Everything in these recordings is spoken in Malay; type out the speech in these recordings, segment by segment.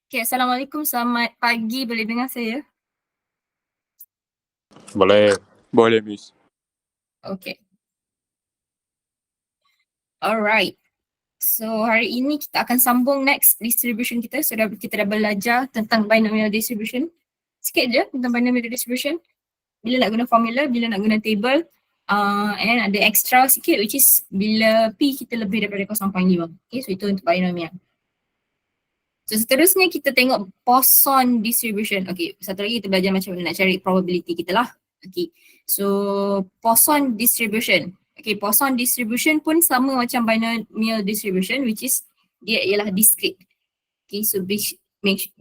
Okay, Assalamualaikum. Selamat pagi. Boleh dengar saya? Boleh Miss. Okay. Alright. So, hari ini kita akan sambung next distribution kita. So, kita dah belajar tentang binomial distribution. Sikit je tentang binomial distribution. Bila nak guna formula, bila nak guna table. And ada extra sikit which is bila P kita lebih daripada 0.5. Okay, so itu untuk binomial. So, seterusnya kita tengok Poisson distribution. Okay, satu lagi kita belajar macam mana nak cari probability kita lah. Okay, so Poisson distribution. Okay, Poisson distribution pun sama macam binomial distribution which is dia ialah discrete. Okay, so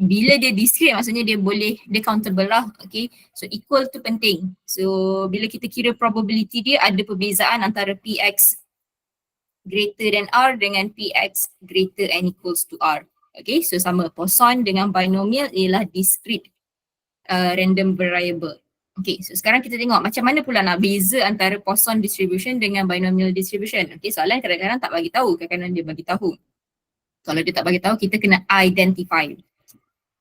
bila dia discrete maksudnya dia countable lah. Okay, so equal tu penting. So bila kita kira probability dia ada perbezaan antara Px greater than R dengan Px greater and equals to R. Okay, so sama Poisson dengan binomial ialah discrete random variable. Okay, so sekarang kita tengok macam mana pula nak beza antara Poisson distribution dengan binomial distribution. Okay, soalan kadang-kadang tak bagi tahu, kadang-kadang dia bagi tahu. Kalau dia tak bagi tahu, kita kena identify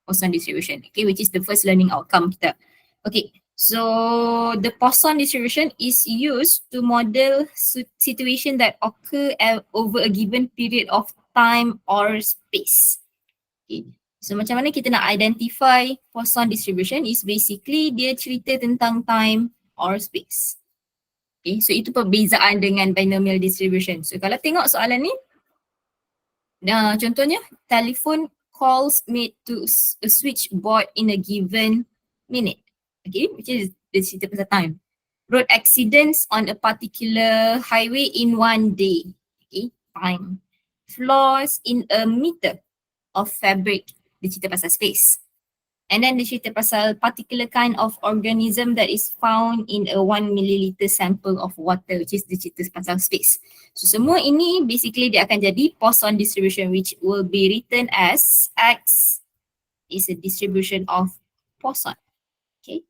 Poisson distribution. Okay, which is the first learning outcome kita. Okay, so the Poisson distribution is used to model situation that occur over a given period of time or space. Okay. So macam mana kita nak identify Poisson distribution is basically dia cerita tentang time or space. Okay, so itu perbezaan dengan binomial distribution. So kalau tengok soalan ni, contohnya telephone calls made to a switchboard in a given minute. Okay, which is dia cerita pasal time. Road accidents on a particular highway in one day. Okay, time. Flaws in a meter of fabric, dia cerita pasal space. And then dia cerita pasal particular kind of organism that is found in a 1 milliliter sample of water, which is dia cerita pasal space. So semua ini basically dia akan jadi Poisson distribution which will be written as X is a distribution of Poisson. Okay.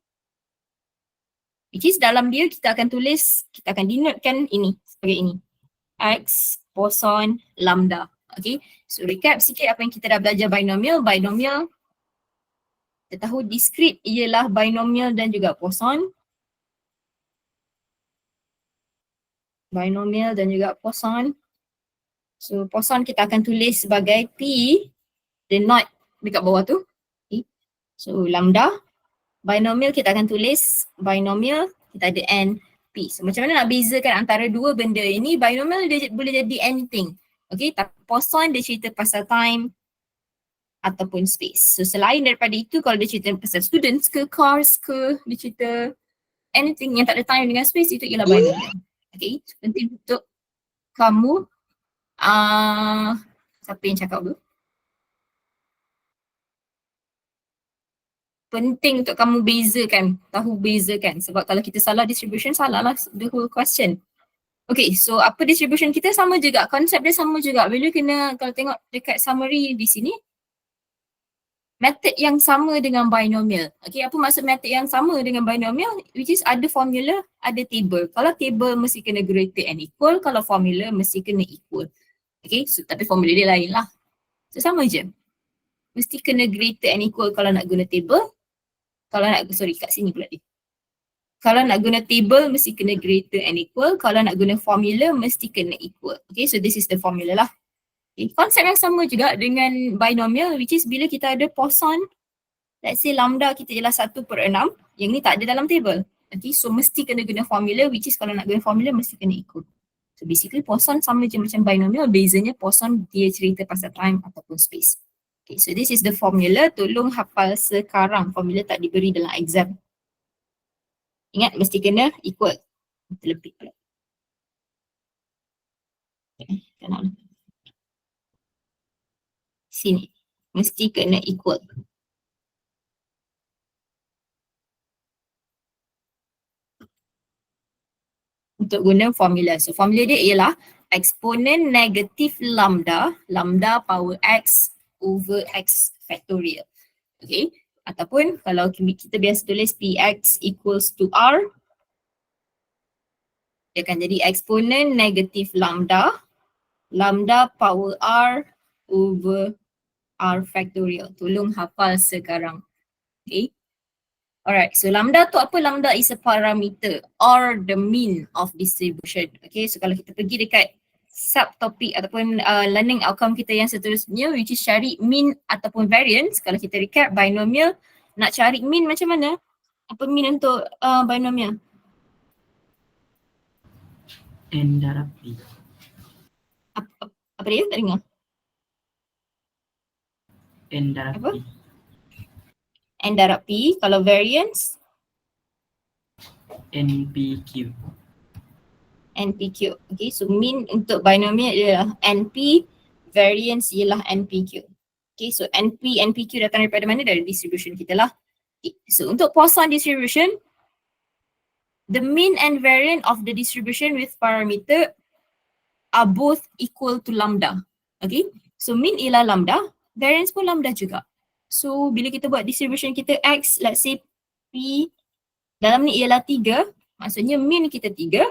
Which is dalam dia kita akan denotekan ini sebagai ini. X Poisson lambda. Okay, so recap sikit apa yang kita dah belajar binomial. Binomial, kita tahu discrete ialah binomial dan juga Poisson. Binomial dan juga Poisson. So Poisson kita akan tulis sebagai P, the not dekat bawah tu. Okay. So lambda. Binomial kita akan tulis binomial, kita ada N, P. So macam mana nak bezakan antara dua benda ini? Binomial dia boleh jadi anything. Okay, tapi Poisson dia cerita pasal time ataupun space. So selain daripada itu, kalau dia cerita pasal students ke, cars ke, dia cerita anything yang tak ada time dengan space, itu ialah binomial. Okay, so penting untuk kamu, siapa yang cakap dulu? Penting untuk kamu bezakan, sebab kalau kita salah distribution, salah lah the whole question. Okay, so apa distribution kita sama juga, konsep dia sama juga. Bila kalau tengok dekat summary di sini, method yang sama dengan binomial. Okay, apa maksud method yang sama dengan binomial? Which is ada formula, ada table. Kalau table mesti kena greater and equal, kalau formula mesti kena equal. Okay, so tapi formula dia lain lah. So sama je. Mesti kena greater and equal kalau nak guna table. Kat sini pula dia. Kalau nak guna table mesti kena greater and equal. Kalau nak guna formula mesti kena equal. Okay, so this is the formula lah. Okay, konsep yang sama juga dengan binomial which is bila kita ada Poisson, let's say lambda kita ialah 1/6, yang ni tak ada dalam table. Okay, so mesti kena guna formula which is kalau nak guna formula mesti kena equal. So basically Poisson sama je macam binomial, bezanya Poisson dia cerita pasal time ataupun space. Okay, so this is the formula, tolong hafal sekarang, formula tak diberi dalam exam. Ingat mesti kena equal. Terlebih pula. Okay, kenal. Sini, mesti kena equal. Untuk guna formula. So formula dia ialah eksponen negatif lambda power x over x factorial. Okay, ataupun kalau kita biasa tulis Px equals to R, dia akan jadi eksponen negatif lambda power R over R factorial. Tolong hafal sekarang. Okay. Alright, so lambda tu apa? Lambda is a parameter or the mean of distribution. Okay, so kalau kita pergi dekat subtopik ataupun learning outcome kita yang seterusnya, which is cari mean ataupun variance. Kalau kita recap binomial, nak cari mean macam mana? Apa mean untuk binomial? N darab P. Apa dia? Tak dengar. N darab Apa? P. N darab P. Kalau variance, NPQ. NPQ. Okay, so mean untuk binomial ialah NP, variance ialah NPQ. Okay, so NP, NPQ datang daripada mana? Dari distribution kita lah. Okay, so untuk Poisson distribution, the mean and variance of the distribution with parameter are both equal to lambda. Okay, so mean ialah lambda, variance pun lambda juga. So bila kita buat distribution kita X, let's say P dalam ni ialah 3, maksudnya mean kita 3,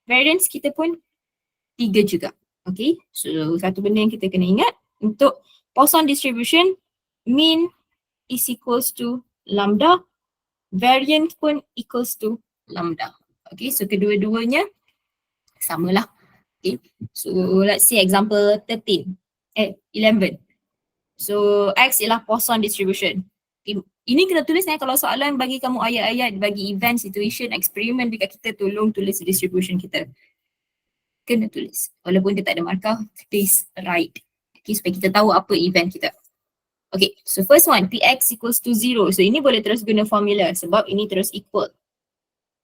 variance kita pun 3 juga. Okay, so satu benda yang kita kena ingat, untuk Poisson distribution, mean is equals to lambda, variance pun equals to lambda. Okay, so kedua-duanya samalah. Okay, so let's say example 11. So X ialah Poisson distribution. Okay, ini kena tulis kalau soalan bagi kamu ayat-ayat, bagi event, situation, eksperimen dekat kita, tolong tulis distribution kita. Kena tulis. Walaupun dia tak ada markah, please write. Okay, supaya kita tahu apa event kita. Okay, so first one, Px equals to 0. So ini boleh terus guna formula sebab ini terus equal.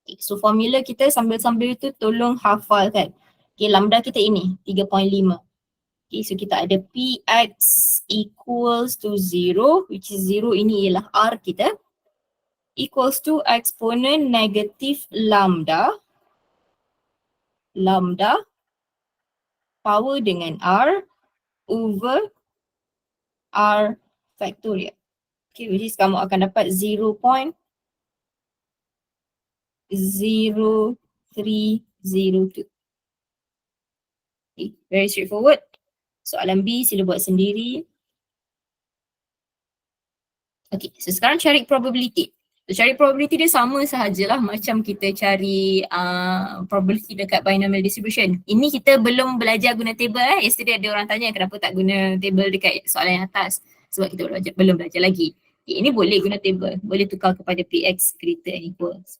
Okay, so formula kita sambil-sambil tu tolong hafalkan. Okay, lambda kita ini 3.5. Okay, so kita ada Px equals to 0, which is 0 ini ialah R kita, equals to eksponen negatif lambda, power dengan R over R factorial. Okay, which is kamu akan dapat 0.0302. Okay, very straightforward. Soalan B sila buat sendiri. Okay, so sekarang cari probability. So cari probability dia sama sahajalah macam kita cari probability dekat binomial distribution. Ini kita belum belajar guna table Yesterday ada orang tanya kenapa tak guna table dekat soalan yang atas. Sebab kita belum belajar lagi. Okay, ini boleh guna table. Boleh tukar kepada Px greater and equals.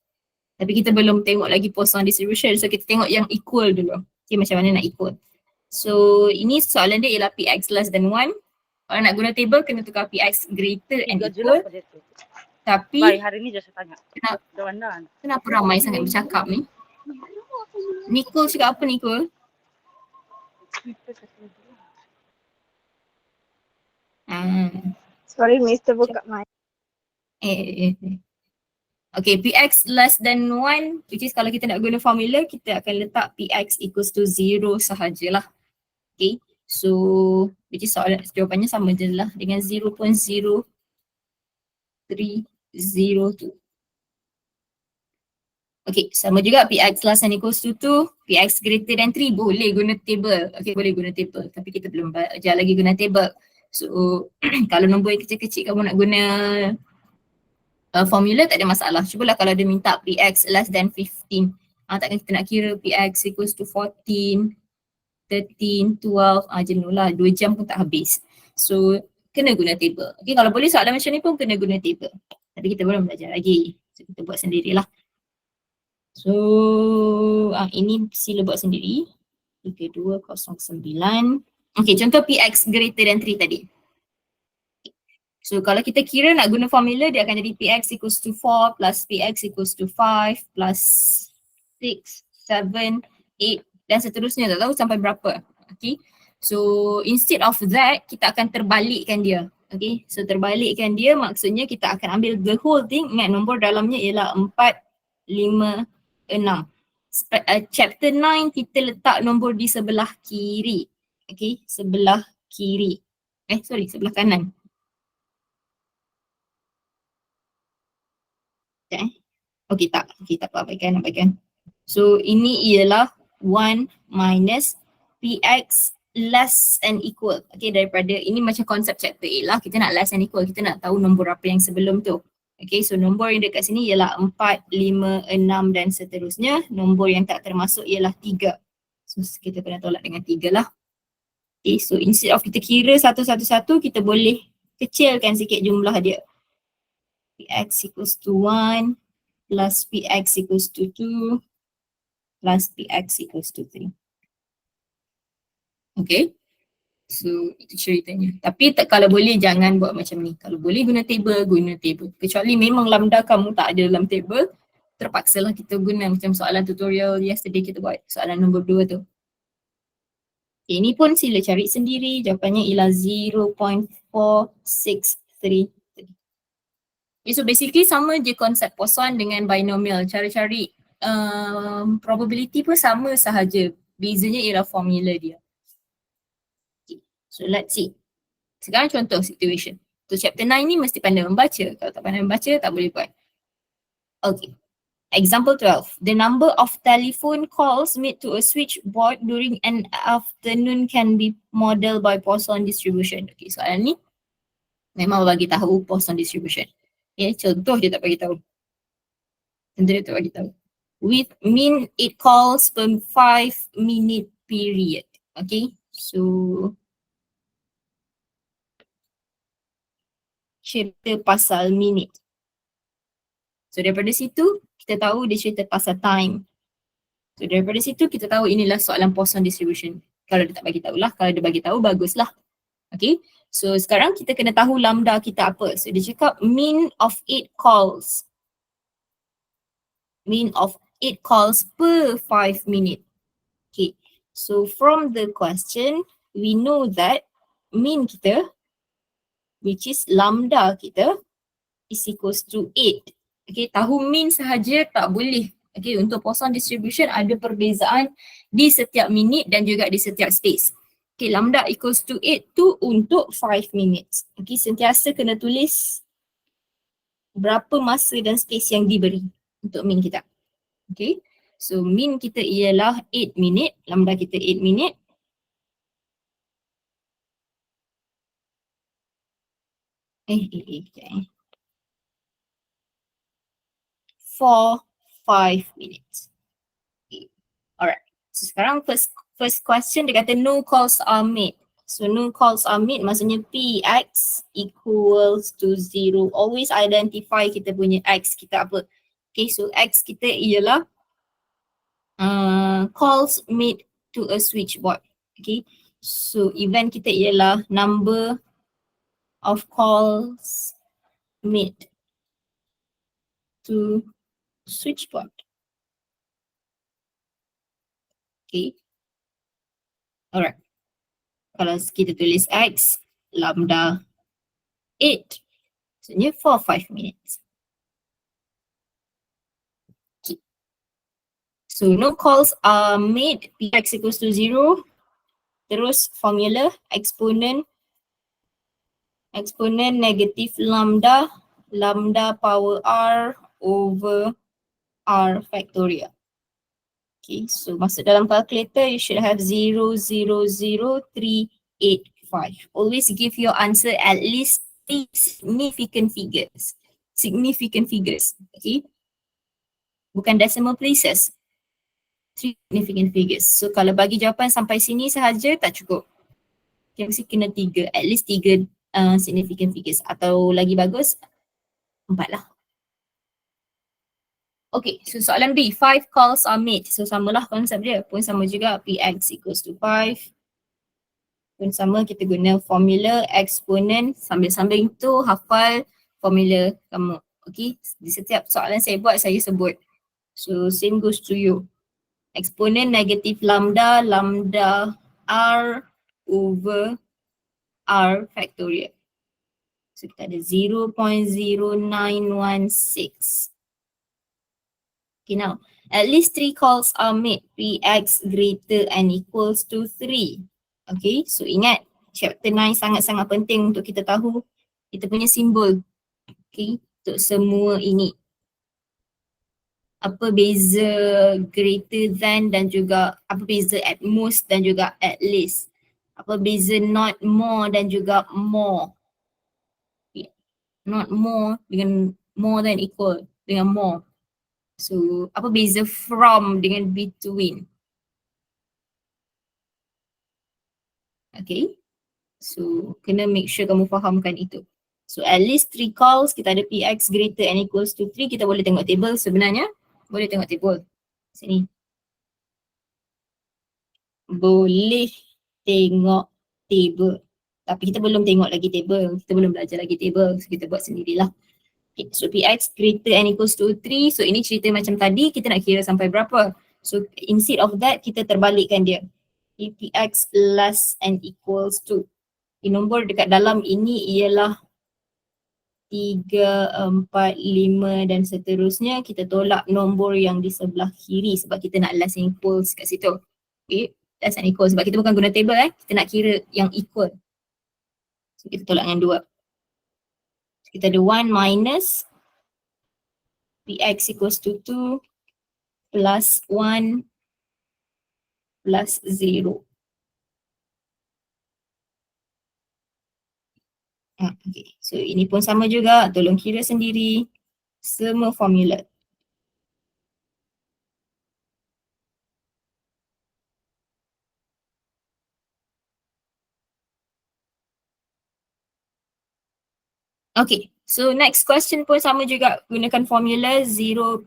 Tapi kita belum tengok lagi Poisson distribution. So kita tengok yang equal dulu. Okay, macam mana nak equal. So ini soalan dia ialah Px less than 1. Kalau nak guna table kena tukar Px greater and equal. Tapi hari ni je saya tanya. Kenapa ramai sangat bercakap ni? Nicole cakap apa Nicole? Sorry Miss, terbuka mic. Okay, Px less than 1, which is kalau kita nak guna formula, kita akan letak Px equals to 0 sahajalah. Okay, so which is soalan jawapannya sama je lah dengan 0.0302. Okay, sama juga Px less than equals to 2, Px greater than 3 boleh guna table. Okay, boleh guna table tapi kita belum belajar lagi guna table. So kalau nombor yang kecil-kecil kamu nak guna formula tak ada masalah. Cubalah kalau dia minta Px less than 15. Takkan kita nak kira Px equals to 14, 13, 12, jenuh lah. 2 jam pun tak habis. So kena guna table. Okay, kalau boleh soalan macam ni pun kena guna table. Tapi kita belum belajar lagi. So kita buat sendirilah. So ini sila buat sendiri. 3209. Okay, contoh Px greater than 3 tadi. So kalau kita kira nak guna formula, dia akan jadi Px equals to 4 plus Px equals to 5 plus 6, 7, 8 dan seterusnya, tak tahu sampai berapa. Okay, so instead of that, kita akan terbalikkan dia. Okay, so terbalikkan dia maksudnya kita akan ambil the whole thing. Ingat nombor dalamnya ialah 4, 5, 6. Chapter 9 kita letak nombor di sebelah kiri. Okay, sebelah kiri. Sebelah kanan. Okay, tak apa, abaikan. So ini ialah 1 minus Px less and equal. Okay, daripada ini macam konsep chapter A lah, kita nak less and equal, kita nak tahu nombor apa yang sebelum tu. Okay, so nombor yang dekat sini ialah 4, 5, 6 dan seterusnya. Nombor yang tak termasuk ialah 3. So kita kena tolak dengan 3 lah. Okay, so instead of kita kira satu-satu, kita boleh kecilkan sikit jumlah dia. Px equals to 1 plus Px equals to 2 plus Px equals to 3. Okay, so itu ceritanya. Tapi kalau boleh jangan buat macam ni. Kalau boleh guna table, guna table. Kecuali memang lambda kamu tak ada dalam table, terpaksalah kita guna macam soalan tutorial yesterday kita buat, soalan nombor 2 tu. Okay, ini pun sila cari sendiri, jawapannya ialah 0.463. Okay, so basically sama je konsep Poisson dengan binomial. Cara cari probability pun sama sahaja. Bezanya ialah formula dia. So let's see. Sekarang contoh situation. So chapter 9 ni mesti pandai membaca. Kalau tak pandai membaca tak boleh buat. Okay. Example 12. The number of telephone calls made to a switchboard during an afternoon can be modeled by Poisson distribution. Okay, soalan ni memang bagi tahu Poisson distribution. Okay, contoh dia tak bagi tahu. Contoh dia tak bagi tahu. With mean 8 calls per 5 minute period. Okay, so cerita pasal minit. So daripada situ kita tahu dia cerita pasal time. So daripada situ kita tahu inilah soalan Poisson distribution. Kalau dia tak bagi tahu lah, kalau dia bagi tahu baguslah. Okay, so sekarang kita kena tahu lambda kita apa. So dia cakap mean of 8 calls. Mean of 8 calls per 5 minute. Okay, so from the question we know that mean kita, which is lambda kita, is equals to 8. Okay, tahu mean sahaja tak boleh. Okay, untuk Poisson distribution ada perbezaan di setiap minit dan juga di setiap space. Okay, lambda equals to 8 tu untuk 5 minutes. Okay, sentiasa kena tulis berapa masa dan space yang diberi untuk mean kita. Okay, so mean kita ialah 8 minit, lambda kita 8 minit. For 5 minutes. Okay. Alright. So sekarang first question dia kata no calls are made. So no calls are made maksudnya Px equals to 0. Always identify kita punya X kita apa. Okay, so X kita ialah calls made to a switchboard. Okay, so event kita ialah number of calls made to switchboard. Okay, alright. Kalau kita tulis X, lambda 8. Maksudnya for 5 minutes. Okay. So no calls are made, Px equals to 0. Terus formula, exponent negative lambda, lambda power R over R factorial. Okay, so masuk dalam calculator, you should have 0.00385. Always give your answer at least 3 significant figures. Significant figures, okay? Bukan decimal places. 3 significant figures. So kalau bagi jawapan sampai sini sahaja tak cukup. Okay, mesti kena 3, at least 3 significant figures. Atau lagi bagus, 4 lah. Okay, so soalan B, 5 calls are made. So samalah konsep dia, pun sama juga Px equals to 5. Pun sama kita guna formula exponent, sambil-sambil tu hafal formula kamu. Okay, di setiap soalan saya buat saya sebut. So same goes to you. Exponent negative lambda, lambda R over R factorial. So kita ada 0.0916. Okay, now at least 3 calls are made, Px greater and equals to 3. Okay, so ingat chapter 9 sangat-sangat penting untuk kita tahu kita punya simbol. Okay, untuk semua ini. Apa beza greater than dan juga apa beza at most dan juga at least. Apa beza not more dan juga more? Not more dengan more than equal dengan more. So apa beza from dengan between? Okay. So kena make sure kamu fahamkan itu. So at least 3 calls, kita ada px greater and equals to 3, kita boleh tengok table sebenarnya. Boleh tengok table. Sini. Boleh tengok table. Tapi kita belum tengok lagi table. Kita belum belajar lagi table. So kita buat sendirilah. Okay. So px greater and equals to 3. So ini cerita macam tadi, kita nak kira sampai berapa. So instead of that, kita terbalikkan dia. Okay. Px less and equals to. Nombor dekat dalam ini ialah 3, 4, 5 dan seterusnya. Kita tolak nombor yang di sebelah kiri sebab kita nak less and equals kat situ. Okay, less and equals sebab kita bukan guna table kita nak kira yang equal. So kita tolak dengan 2. Kita ada 1 minus px equals to 2 plus 1 plus 0. Okay, so ini pun sama juga, tolong kira sendiri semua formula. Okay, so next question pun sama juga, gunakan formula 0.0424,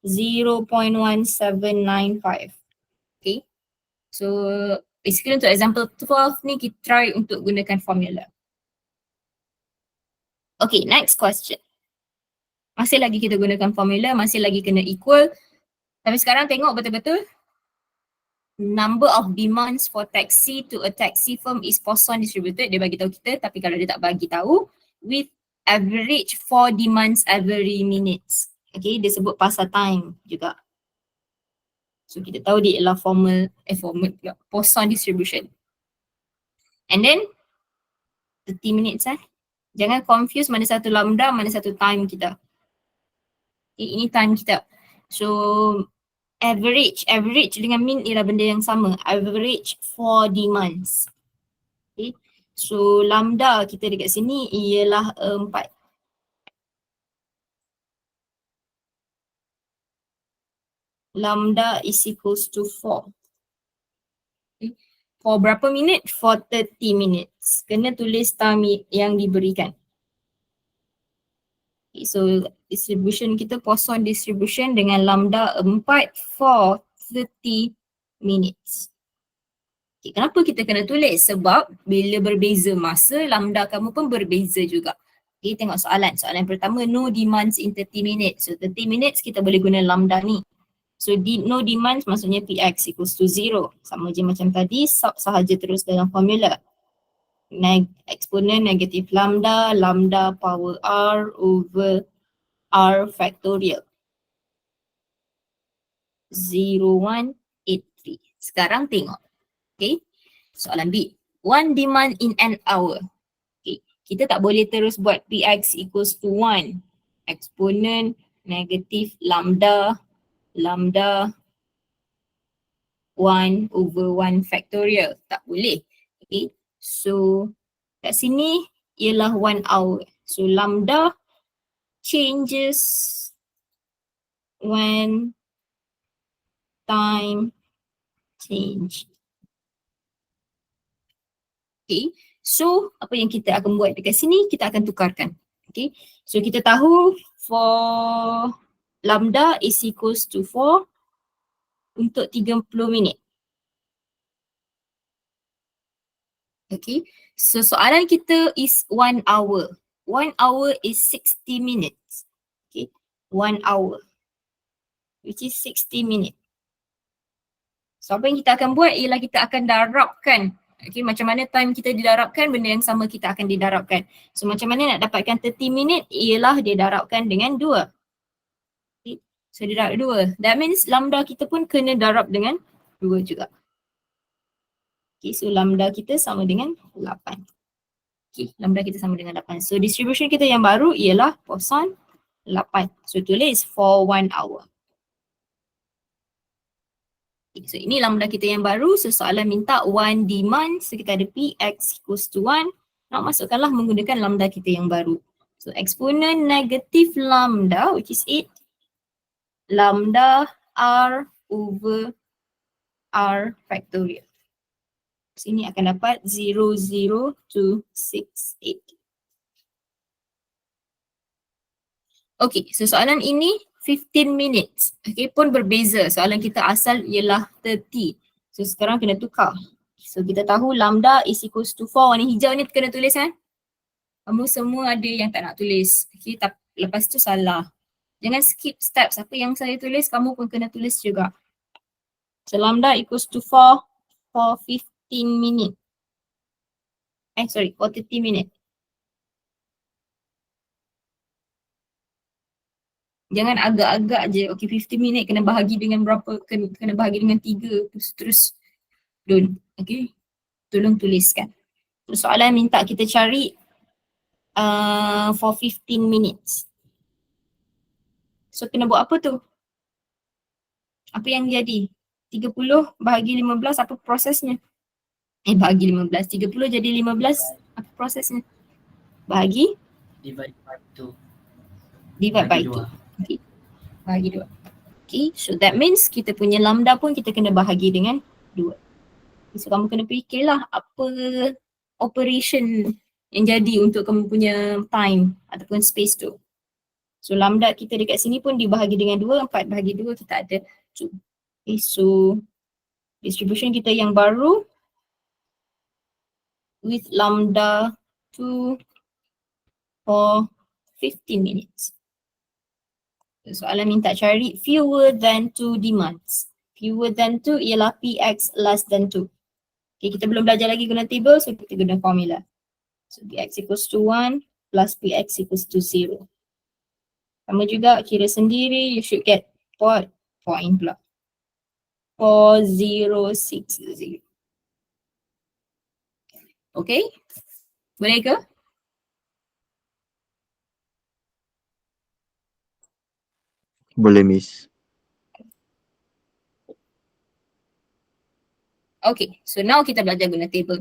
0.1795. Okay, so basically untuk example 12 ni kita try untuk gunakan formula. Okay, next question. Masih lagi kita gunakan formula, masih lagi kena equal. Tapi sekarang tengok betul-betul. Number of demands for taxi to a taxi firm is Poisson distributed. Dia bagi tahu kita, tapi kalau dia tak bagi tahu, with average 4 demands every minutes. Okay, dia sebut pasal time juga. So kita tahu dia ialah formal Poisson distribution. And then 30 minutes Jangan confuse mana satu lambda, mana satu time kita. Okay, ini time kita. So average dengan mean ialah benda yang sama. Average 4 demands. Okay. So lambda kita dekat sini ialah 4. Lambda is equals to 4. Okay. For berapa minit? For 30 minutes. Kena tulis time yang diberikan. Okay, so distribution kita Poisson distribution dengan lambda 4 for 30 minutes. Okay, kenapa kita kena tulis? Sebab bila berbeza masa, lambda kamu pun berbeza juga. Okay, tengok soalan. Soalan pertama, no demands in 30 minutes. So 30 minutes kita boleh guna lambda ni. So no demands maksudnya px equals to 0. Sama je macam tadi, sahaja terus dalam formula. Eksponen negatif lambda, lambda power r over r factorial. 0183. Sekarang tengok. Okay. Soalan B. 1 demand in an hour. Okay. Kita tak boleh terus buat px equals to 1. Eksponen negatif lambda 1 over 1 factorial. Tak boleh. Okay. So kat sini ialah 1 hour. So lambda changes when time change. Okay. So apa yang kita akan buat dekat sini, kita akan tukarkan. Okay. So kita tahu for lambda is equals to 4 untuk 30 minit. Okay. So soalan kita is 1 hour. 1 hour is 60 minutes. Okay. 1 hour. Which is 60 minutes. So apa yang kita akan buat ialah kita akan darabkan. Okay, macam mana time kita didarabkan, benda yang sama kita akan didarabkan. So macam mana nak dapatkan 30 minit ialah dia darabkan dengan 2. Okay. So dia darab 2. That means lambda kita pun kena darab dengan 2 juga. Okay, so lambda kita sama dengan 8. Okay, lambda kita sama dengan 8. So distribution kita yang baru ialah Poisson 8. So tulis for 1 hour. Okay, so ini lambda kita yang baru. So soalan minta 1 demand. So kita ada Px equals to 1. Nak masukkanlah menggunakan lambda kita yang baru. So exponent negative lambda which is 8. Lambda R over R factorial. Sini akan dapat 00268. Okay, so soalan ini 15 minutes. Okay, pun berbeza. Soalan kita asal ialah 30. So sekarang kena tukar. So kita tahu lambda is equals to 4. Warna hijau ni kena tulis kan? Kamu semua ada yang tak nak tulis. Okay, tapi lepas tu salah. Jangan skip steps. Apa yang saya tulis, kamu pun kena tulis juga. So lambda equals to 4 for 15 minutes. For 30 minutes. Jangan agak-agak je. Okay, 50 minit kena bahagi dengan berapa, kena bahagi dengan 3 terus. Don't. Okay. Tolong tuliskan. So, soalan minta kita cari for 15 minutes. So kena buat apa tu? Apa yang jadi? 30 bahagi 15 apa prosesnya? Bahagi 15. 30 jadi 15 apa prosesnya? Bahagi? Divide by 2. Divide by 2. Okay. Bahagi 2. Okay, so that means kita punya lambda pun kita kena bahagi dengan 2. So kamu kena fikirlah apa operation yang jadi untuk kamu punya time ataupun space tu. So lambda kita dekat sini pun dibahagi dengan 2, 4 bahagi 2 kita ada 2. Okay, so distribution kita yang baru with lambda 2 for 15 minutes. Soalan minta cari fewer than 2 demands. Fewer than 2 ialah Px less than 2. Okay, kita belum belajar lagi guna table, so kita guna formula. So Px equals to 1 plus Px equals to 0. Sama juga kira sendiri, you should get point pula. 4060. Okay, boleh ke? Boleh, Miss. Okay, so now kita belajar guna table.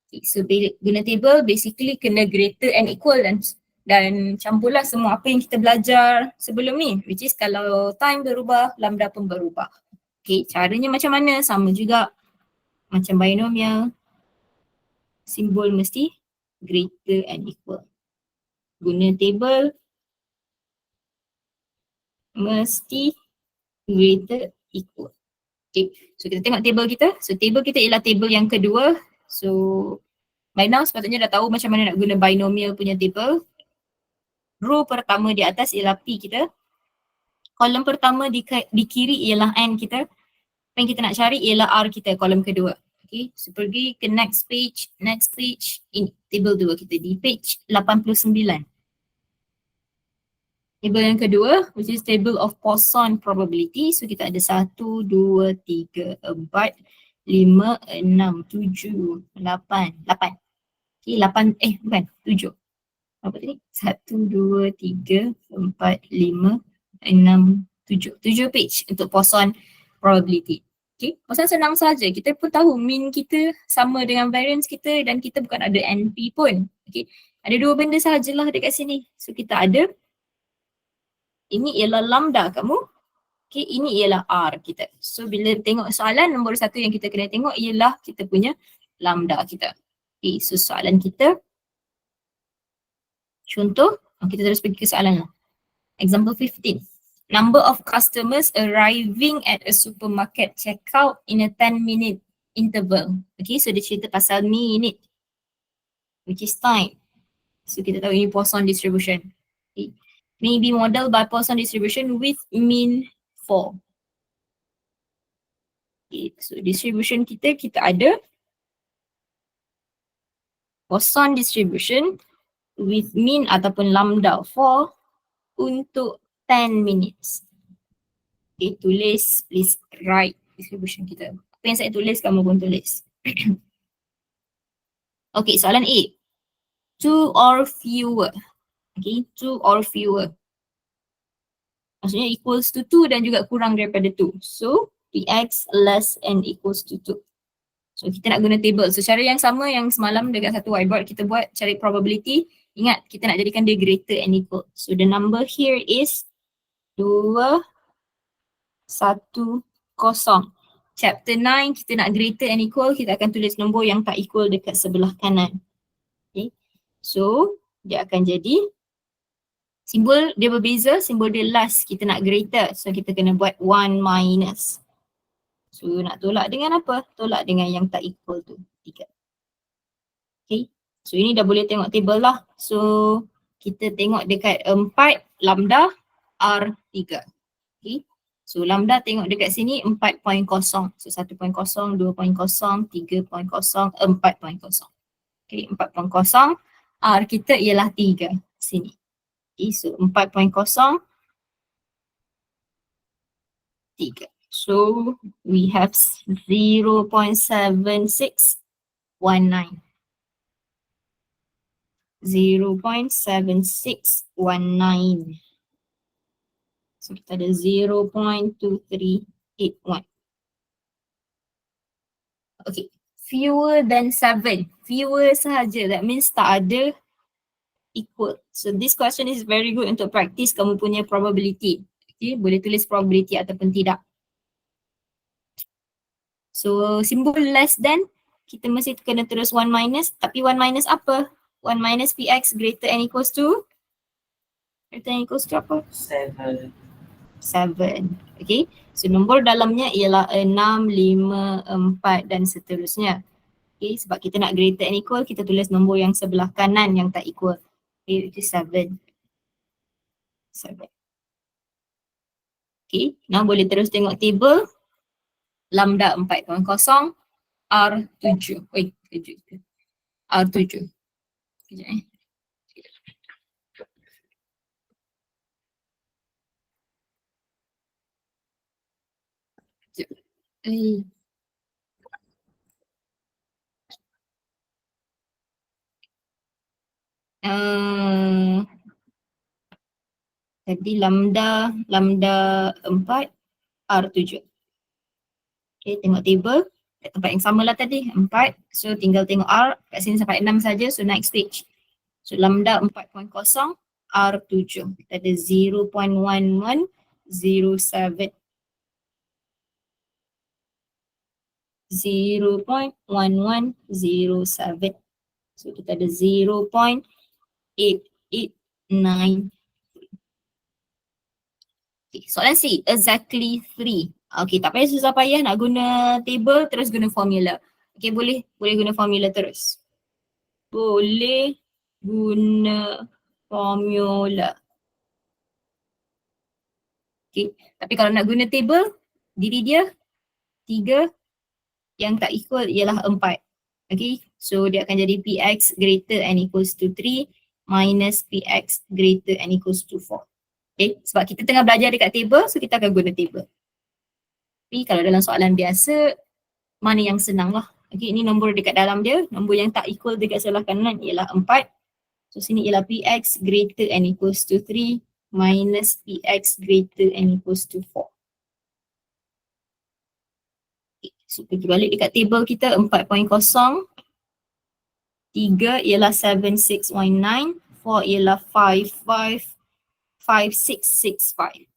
Okay, so guna table basically kena greater and equal dan campurlah semua apa yang kita belajar sebelum ni, which is kalau time berubah, lambda pun berubah. Okay, caranya macam mana? Sama juga macam binomial. Simbol mesti greater and equal. Guna table mesti greater equal. Okay, so kita tengok table kita. So table kita ialah table yang kedua. So by now sepatutnya dah tahu macam mana nak guna binomial punya table. Row pertama di atas ialah P kita. Kolom pertama di kiri ialah N kita. Apa yang kita nak cari ialah R kita, kolom kedua. Okay, so pergi ke next page. Ini table 2 kita di page 89. Table yang kedua, which is table of Poisson probability. So kita ada 1, 2, 3, 4, 5, 6, 7, 8. 8. Okay, 8, bukan, 7. Apa tadi? 1, 2, 3, 4, 5, 6, 7. 7 page untuk Poisson probability. Okay, Poisson senang saja. Kita pun tahu mean kita sama dengan variance kita dan kita bukan ada NP pun. Okay, ada 2 benda sahajalah dekat sini. So kita ada, ini ialah lambda kamu. Okay, ini ialah R kita. So bila tengok soalan, nombor 1 yang kita kena tengok ialah kita punya lambda kita. Okay, so soalan kita, contoh, kita terus pergi ke soalan lah. Example 15. Number of customers arriving at a supermarket checkout in a 10-minute interval. Okay, so dia cerita pasal minute, which is time. So kita tahu ini Poisson distribution. Okay. May be modeled by Poisson distribution with mean 4. Okay, so distribution kita ada Poisson distribution with mean ataupun lambda 4 untuk 10 minutes. Okay, tulis, please write distribution kita. Apa yang saya tulis, kamu pun tulis. Okay, soalan A. 2 or fewer. Okay, 2 or fewer. Maksudnya equals to 2 dan juga kurang daripada 2. So, Px less and equals to 2. So kita nak guna table. So cara yang sama yang semalam dekat satu whiteboard kita buat cari probability. Ingat kita nak jadikan dia greater and equal. So the number here is 2, 1, 0. Chapter 9 kita nak greater and equal, kita akan tulis nombor yang tak equal dekat sebelah kanan. Okay. So dia akan jadi simbol dia berbeza, simbol dia last kita nak greater. So kita kena buat 1 minus. So nak tolak dengan apa? Tolak dengan yang tak equal tu, 3. Okay. So ini dah boleh tengok table lah. So kita tengok dekat 4 lambda R3. Okay. So lambda tengok dekat sini 4.0. So 1.0, 2.0, 3.0, 4.0. Okay, 4.0 R kita ialah 3 sini. Okay, so 4.0 3. So we have 0.7619. 0.7619. So kita ada 0.2381. Okay, fewer than 7. Fewer sahaja, that means tak ada equal. So this question is very good untuk practice kamu punya probability. Okay, boleh tulis probability ataupun tidak. So simbol less than, kita mesti kena terus 1 minus. Tapi 1 minus apa? 1 minus Px greater than equals to? Greater than equals to apa? 7. 7. Okay. So nombor dalamnya ialah 6, 5, 4 dan seterusnya. Okay. Sebab kita nak greater and equal, kita tulis nombor yang sebelah kanan yang tak equal. Okay, which is 7. 7. Okay. Now boleh terus tengok table. Lambda 4.0, R7. Oi, 7. R7. Sekejap Jadi lambda 4 R7. Okay, tengok table kat tempat yang sama lah tadi, 4. So tinggal tengok R kat sini sampai 6 saja. So next page. So lambda 4.0 R7. Kita ada 0.1107. 0.1107. So kita ada 0.889. Okay, soalan C, exactly 3. Okay, tak payah susah payah nak guna table, terus guna formula. Okay, boleh guna formula terus. Boleh guna formula. Okay, tapi kalau nak guna table, diri dia 3, yang tak equal ialah 4. Okay, so dia akan jadi Px greater and equals to 3 minus Px greater and equals to 4. Okay, sebab kita tengah belajar dekat table, so kita akan guna table. Tapi kalau dalam soalan biasa, mana yang senang lah. Okay, ini nombor dekat dalam dia, nombor yang tak equal dekat sebelah kanan ialah 4. So sini ialah Px greater and equals to 3 minus Px greater and equals to 4. Okay, so pergi balik dekat table kita 4.0. 3 ialah 7619, 4 ialah 5665.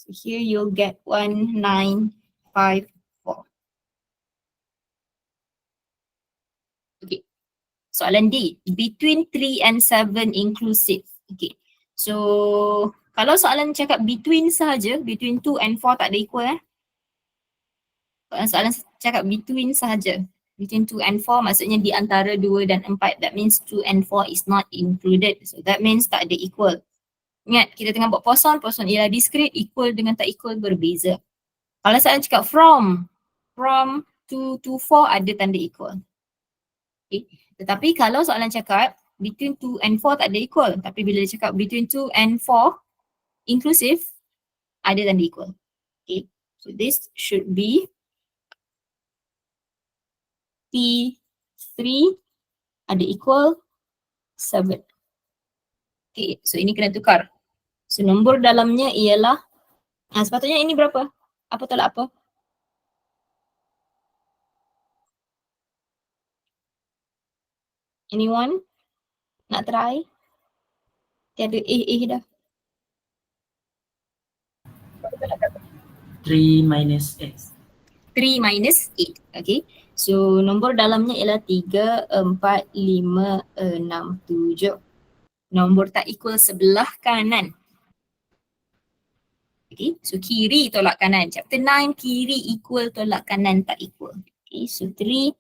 So here you'll get 1954. Okay. Soalan D, between 3 and 7 inclusive. Okay. So kalau soalan cakap between sahaja, between 2 and 4 tak ada equal Soalan cakap between sahaja. Between 2 and 4 maksudnya di antara 2 dan 4. That means 2 and 4 is not included. So that means tak ada equal. Ingat, kita tengah buat poson ialah discrete, equal dengan tak equal berbeza. Kalau soalan cakap from 2 to 4 ada tanda equal. Okay. Tetapi kalau soalan cakap between 2 and 4 tak ada equal. Tapi bila dia cakap between 2 and 4 inclusive, ada tanda equal. Okay. So this should be P3 ada equal, 7. Okay, so ini kena tukar. So nombor dalamnya ialah, sepatutnya ini berapa? Apa tolak apa? Anyone? Nak try? Tiada dah. 3 minus 8. 3 minus 8. Okay. So nombor dalamnya ialah 3, 4, 5, 6, 7. Nombor tak equal sebelah kanan. Okay. So kiri tolak kanan. Chapter 9 kiri equal tolak kanan tak equal. Okay. So 3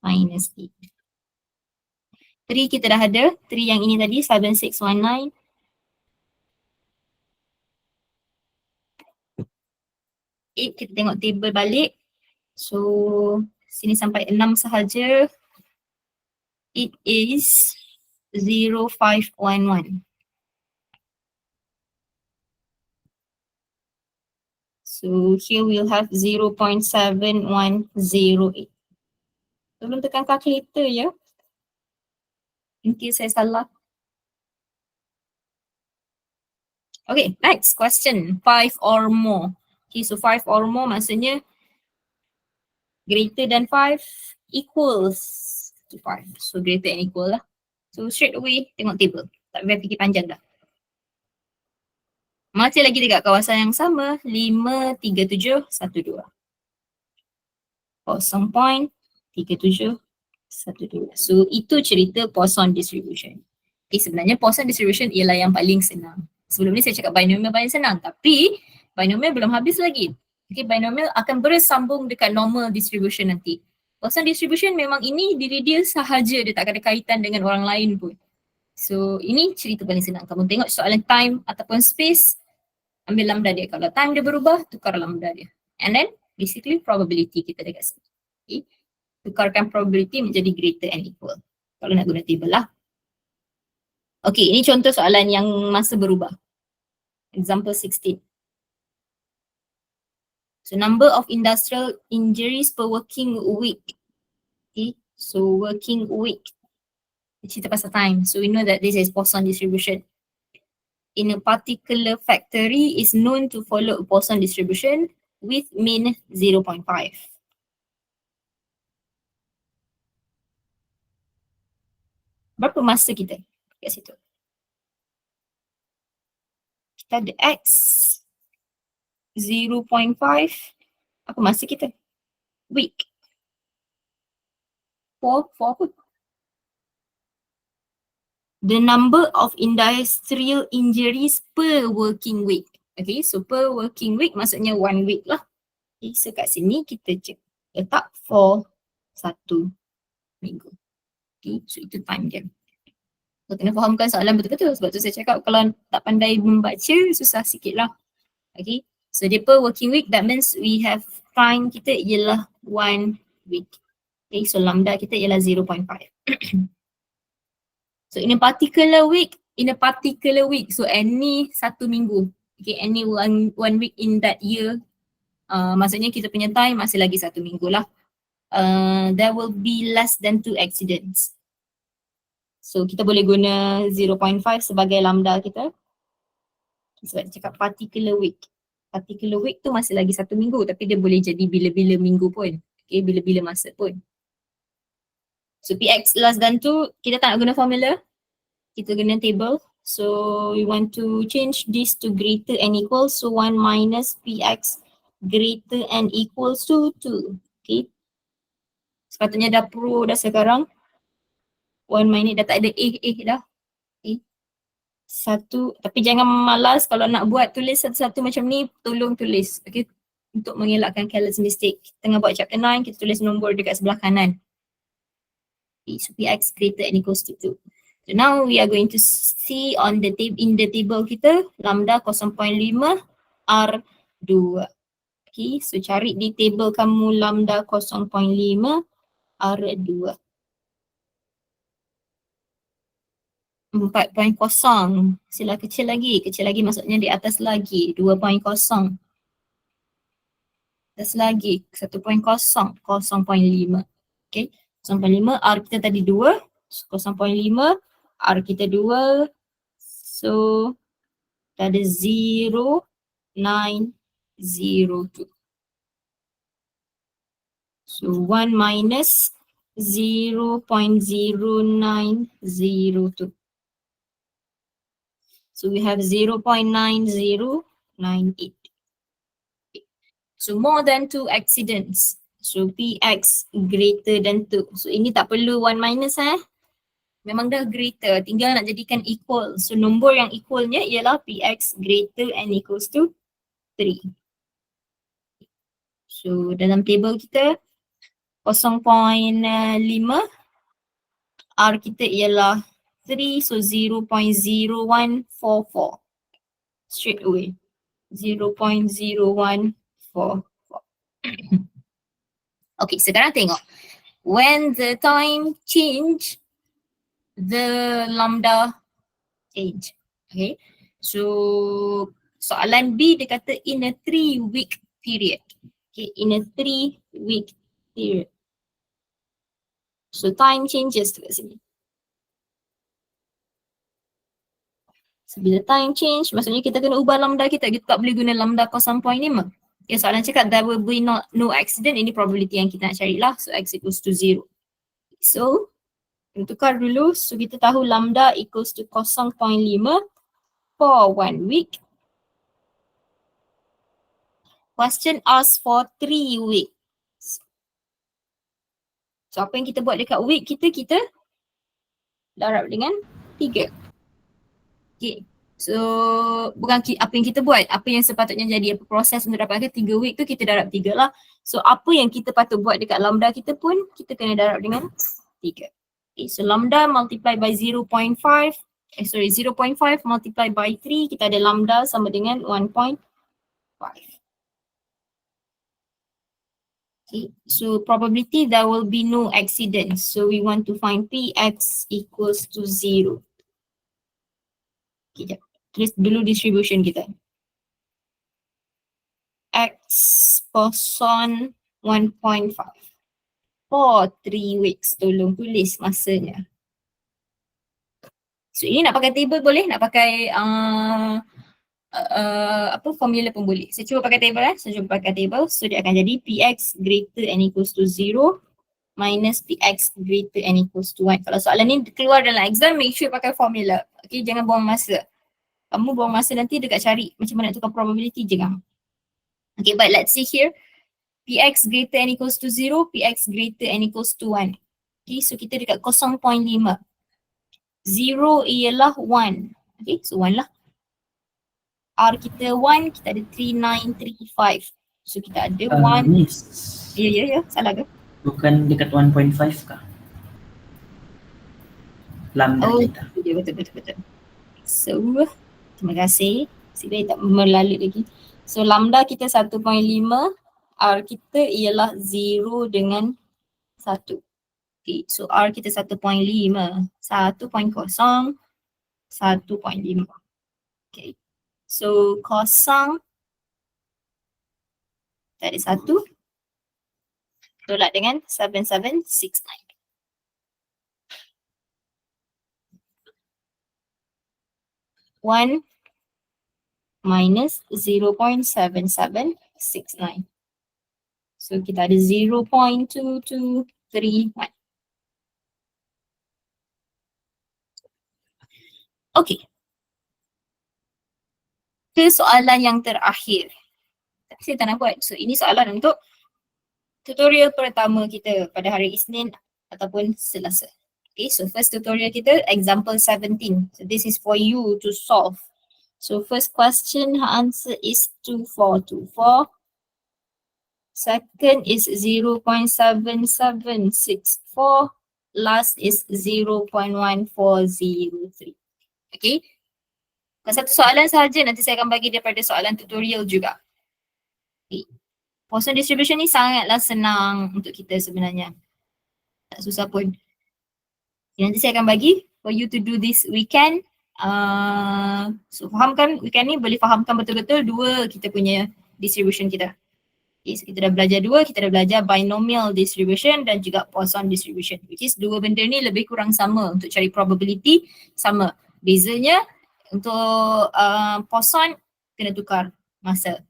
minus 8. 3 kita dah ada. 3 yang ini tadi 7619. 8 kita tengok table balik. So sini sampai 6 sahaja. It is 0511. So here we'll have 0.7108. Tolong tekan calculator ya. In case saya salah. Okay, next question. 5 or more. Okay, so 5 or more maksudnya greater than 5 equals to 5. So greater and equal lah. So straight away tengok table. Tak payah fikir panjang dah. Masih lagi dekat kawasan yang sama. 5, 3, 7, 1, 2. 0.37, 1, 2. So itu cerita Poisson distribution. Okay, sebenarnya Poisson distribution ialah yang paling senang. Sebelum ni saya cakap binomial paling senang. Tapi binomial belum habis lagi. Okay, binomial akan bersambung dekat normal distribution nanti. Poisson distribution memang ini diri dia sahaja. Dia tak ada kaitan dengan orang lain pun. So ini cerita paling senang. Kamu tengok soalan time ataupun space, ambil lambda dia. Kalau time dia berubah, tukar lambda dia. And then basically probability kita dekat sini. Okay. Tukarkan probability menjadi greater and equal. Kalau nak guna table lah. Okay, ini contoh soalan yang masa berubah. Example 16. So number of industrial injuries per working week. Okay, so working week. Cerita pasal time. So we know that this is Poisson distribution. In a particular factory is known to follow a Poisson distribution with mean 0.5. Berapa masa kita kat situ? Kita ada X 0.5. Apa masa kita? Week. 4 apa? The number of industrial injuries per working week. Okay, so per working week maksudnya 1 week lah. Okay, so kat sini kita letak for 1 minggu. Okay, so itu time dia. So kena fahamkan soalan betul-betul. Sebab tu saya cakap kalau tak pandai membaca, susah sikit lah. Okay, so dia per working week, that means we have time kita ialah 1 week. Okay, so lambda kita ialah 0.5. So in a particular week, so any 1 minggu. Okay, any one week in that year, maksudnya kita punya time masih lagi 1 minggu lah. There will be less than 2 accidents. So kita boleh guna 0.5 sebagai lambda kita. Sebab dia cakap particular week. Particular week tu masih lagi 1 minggu tapi dia boleh jadi bila-bila minggu pun. Okay, bila-bila masa pun. So Px less than 2, kita tak nak guna formula. Kita guna table. So we want to change this to greater and equal. So 1 minus Px greater and equals to 2. Okay. Sepatutnya dah pro dah sekarang. 1 minus dah tak ada dah. Okay. 1, tapi jangan malas kalau nak buat tulis satu-satu macam ni, tolong tulis. Okay. Untuk mengelakkan careless mistake. Tengah buat chapter 9, kita tulis nombor dekat sebelah kanan. Okay. So Px greater and equals to 2. So now we are going to see on the in the table kita lambda 0.5 R2. Okay, so cari di table kamu lambda 0.5 R2. 4.0. Sila kecil lagi maksudnya di atas lagi 2.0. Atas lagi 1.0, 0.5. Okay, 0.5 R kita tadi 2, 0.5 R kita 2. So, kita ada 0, 9, 0, 2. So 1 minus 0.0902. So we have 0.9098. So more than 2 accidents. So PX greater than 2. So ini tak perlu 1 minus Memang dah greater, tinggal nak jadikan equal. So nombor yang equalnya ialah PX greater and equals to 3. So dalam table kita 0.5, R kita ialah 3, so 0.0144 straight away. 0.0144. Okay, sekarang tengok. When the time change, the lambda change. Okay, so soalan B dia kata in a 3-week period. Okay, in a 3-week period. So time changes tu kat sini. So bila time change, maksudnya kita kena ubah lambda kita. Kita tak boleh guna lambda 0.5. Okay, soalan cakap there will be no accident. Ini probability yang kita nak cari lah. So x equals to 0. So, kita tukar dulu. So kita tahu lambda equals to 0.5 for 1 week. Question asks for 3 weeks. So apa yang kita buat dekat week kita darab dengan 3. Okay. So bukan apa yang kita buat, apa yang sepatutnya jadi, apa proses untuk dapatkan 3 week tu kita darab 3 lah. So apa yang kita patut buat dekat lambda kita pun kita kena darab dengan 3. Okay, so lambda multiply by 0.5 multiply by 3, kita ada lambda sama dengan 1.5. Okay, so probability there will be no accidents. So we want to find Px equals to 0. Okay, jap. Tulis dulu distribution kita. X person 1.5 for 3 weeks. Tolong tulis masanya. So ini nak pakai table boleh, nak pakai formula pun boleh. Saya cuba pakai table Saya cuba pakai table. So dia akan jadi Px greater and equals to 0 minus Px greater and equals to 1. Kalau soalan ni keluar dalam exam, make sure pakai formula. Okay, jangan buang masa. Kamu buang masa nanti dekat cari macam mana nak tukar probability, jangan. Okay, but let's see here. Px greater and equals to 0, Px greater and equals to 1. Okay, so kita dekat 0.5. 0 ialah 1. Okay, so 1 lah. R kita 1, kita ada 3935. So kita ada 1. Miss. Ya, salah ke? Bukan dekat 1.5 kah? Lambda kita. Ya, betul. So, terima kasih. Saya tak melalui lagi. So lambda kita 1.5, R kita ialah 0 dengan 1. Okay, so R kita 1.5, 1.0, 1.5. Okay. So kosong tak ada 1 tolak dengan 7769. 1 minus 0.7769. So kita ada 0.2231. Okay. Ke soalan yang terakhir. Tapi saya tak nak buat. So ini soalan untuk tutorial pertama kita pada hari Isnin ataupun Selasa. Okay, so first tutorial kita example 17. So this is for you to solve. So first question answer is 2424. Second is 0.7764. Last is 0.1403. Okay. Satu soalan sahaja, nanti saya akan bagi daripada soalan tutorial juga. Okay. Poisson distribution ni sangatlah senang untuk kita sebenarnya. Tak susah pun. Okay, nanti saya akan bagi for you to do this weekend. So fahamkan weekend ni, boleh fahamkan betul-betul dua kita punya distribution kita. Okay, so kita dah belajar dua, kita dah belajar binomial distribution dan juga Poisson distribution, which is dua benda ni lebih kurang sama. Untuk cari probability sama. Bezanya untuk Poisson kena tukar masa.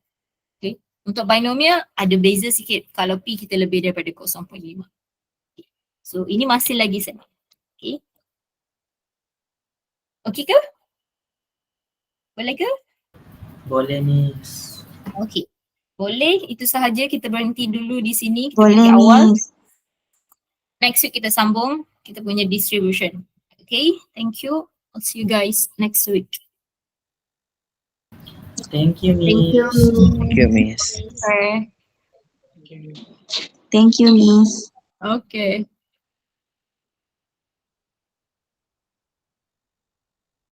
Okay. Untuk binomial ada beza sikit kalau P kita lebih daripada 0.5. Okay. So ini masih lagi sama. Okay. Okay ke? Boleh ke? Boleh, Miss. Okay. Boleh, itu sahaja, kita berhenti dulu di sini. Kita Boleh, berhenti awal. Miss. Next week kita sambung kita punya distribution. Okay, thank you. I'll see you guys next week. Thank you, Miss. Thank you, Thank you, Miss. Okay. Thank you, Miss. Okay.